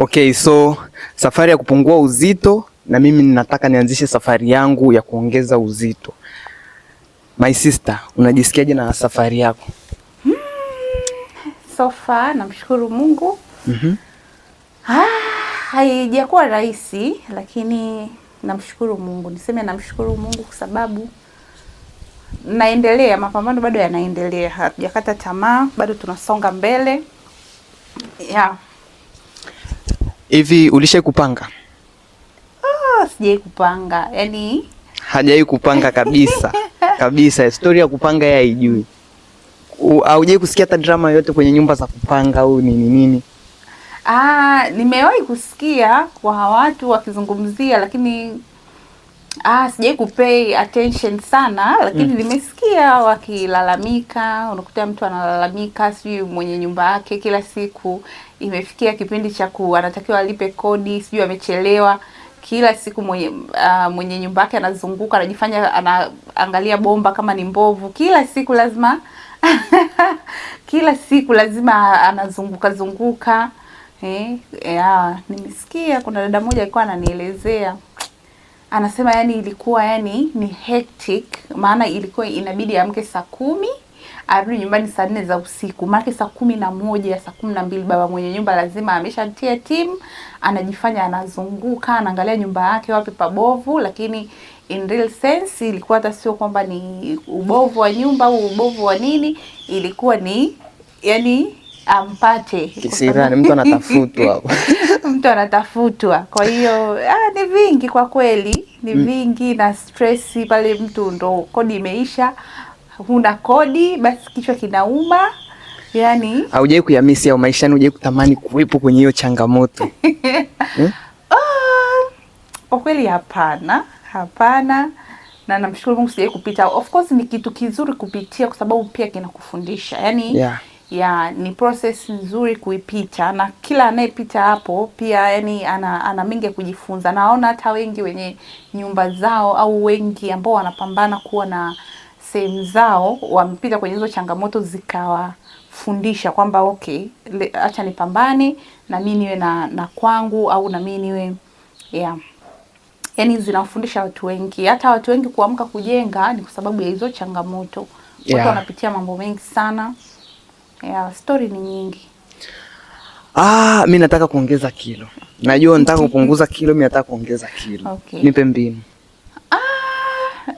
Okay, so safari ya kupungua uzito na mimi ninataka nianzishe safari yangu ya kuongeza uzito. My sister, unajisikiaje na safari yako? So far namshukuru Mungu. Haijakuwa rahisi, lakini namshukuru Mungu. Niseme namshukuru Mungu kwa sababu naendelea, mapambano bado yanaendelea. Hatujakata tamaa, bado tunasonga mbele. Yeah. Hivi ulishai kupanga? Sijai kupanga. Yaani hajai kupanga kabisa. Kabisa, historia ya kupanga yeye haijui. Haujai kusikia hata drama yote kwenye nyumba za kupanga au nini? Nimewahi kusikia kwa watu wakizungumzia, lakini sijai kupay attention sana, lakini nimesikia wakilalamika. Unakuta mtu analalamika sijui mwenye nyumba yake kila siku imefikia kipindi cha anatakiwa alipe kodi, sijui amechelewa. Kila siku mwenye nyumba yake anazunguka, anajifanya anaangalia bomba kama ni mbovu. Kila siku lazima anazunguka. Nimesikia kuna dada moja alikuwa ananielezea, anasema yani ilikuwa yani ni hectic, maana ilikuwa inabidi amke saa 10 arudi nyumbani saa 4 za usiku. Maana saa 11 saa 12 baba mwenye nyumba lazima ameshatia timu, anajifanya anazunguka, anaangalia nyumba yake wapi pabovu, lakini in real sense ilikuwa hata sio kwamba ni ubovu wa nyumba au ubovu wa nini, ilikuwa ni yani ampate kisirani, mtu anatafutwa. Mtu anatafutwa. Kwa hiyo ni vingi kwa kweli, ni vingi na stress pale. Mtu ndo kodi imeisha, huna kodi, basi kichwa kinauma. Yani haujai kuyamisi au maishani, hujai kutamani kuwepo kwenye hiyo changamoto? Kwa kweli hapana. Na namshukuru Mungu sijai kupita. Of course ni kitu kizuri kupitia kwa sababu pia kinakufundisha. Yani ni process nzuri kuipita, na kila anayepita hapo pia yani ana mengi kujifunza. Naona hata wengi wenye nyumba zao au wengi ambao wanapambana kuwa na sehemu zao wamepita kwenye hizo changamoto, zikawafundisha kwamba okay, acha nipambane na mimi niwe na kwangu, au na mimi niwe yani zinafundisha watu wengi. Hata watu wengi kuamka kujenga ni kwa sababu ya hizo changamoto. Watu wanapitia mambo mengi sana. Story ni nyingi. Mimi nataka kuongeza kilo. Najua nataka kupunguza kilo, mimi nataka kuongeza kilo. Okay. Nipe mbinu.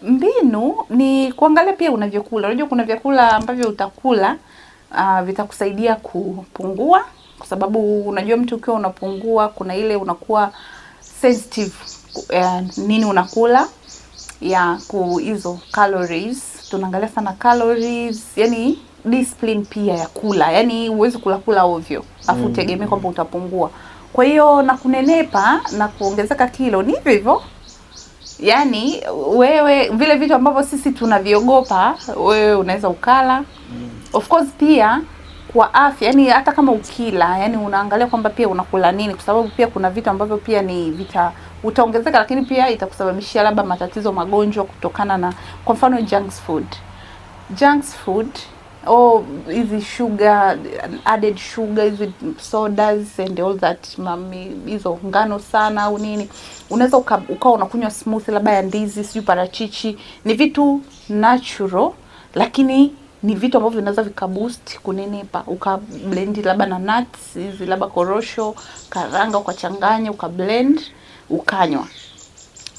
Mbinu ni kuangalia pia unavyokula. Unajua kuna vyakula ambavyo utakula vitakusaidia kupungua, kwa sababu unajua mtu ukiwa unapungua kuna ile unakuwa sensitive nini unakula hizo calories. Tunaangalia sana calories, yani discipline pia ya kula. Yani huwezi kula ovyo afu utegemee kwamba utapungua. Kwa hiyo na kunenepa na kuongezeka kilo ni hivyo. Yani wewe vile vitu ambavyo sisi tunaviogopa, wewe unaweza ukala. Of course pia kwa afya, yani hata kama ukila, yani unaangalia kwamba pia unakula nini, kwa sababu pia kuna vitu ambavyo pia ni utaongezeka, lakini pia itakusababishia labda matatizo, magonjwa kutokana na, kwa mfano junks food hizi sugar, added sugar, hizi sodas and all that, hizo ngano sana au nini. Unaweza ukawa unakunywa smoothie labda ya ndizi, sijui parachichi. Ni vitu natural, lakini ni vitu ambavyo vinaweza vikaboost kunenepa. Ukablend labda na nuts, hizi labda korosho, karanga, ukachanganya, ukablend, ukanywa.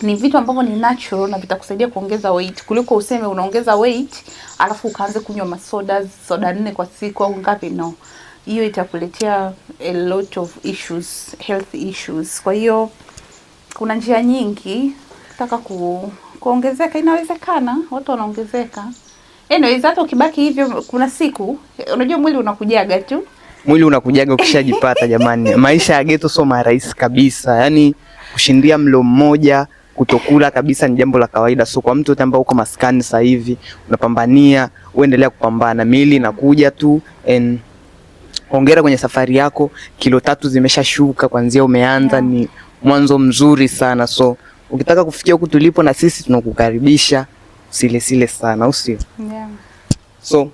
Ni vitu ambavyo ni natural na vitakusaidia kuongeza weight, kuliko useme unaongeza weight alafu ukaanze kunywa soda 4 kwa siku au ngapi. No, hiyo itakuletea a lot of issues, health issues. Kwa hiyo kuna njia nyingi. Nataka kuongezeka, inawezekana, watu wanaongezeka. Anyways, hata ukibaki hivyo kuna siku unajua mwili unakujaga tu. Mwili unakujaga ukishajipata jamani. Maisha ya ghetto sio marahisi kabisa. Yani kushindia mlo mmoja, kutokula kabisa ni jambo la kawaida. So kwa mtu ambaye uko maskani sasa hivi unapambania, uendelea kupambana, miili inakuja tu. And hongera kwenye safari yako, kilo 3 zimeshashuka kuanzia umeanza. Ni mwanzo mzuri sana. So ukitaka kufikia huku tulipo, na sisi tunakukaribisha, sile sana, au sio? Yeah. So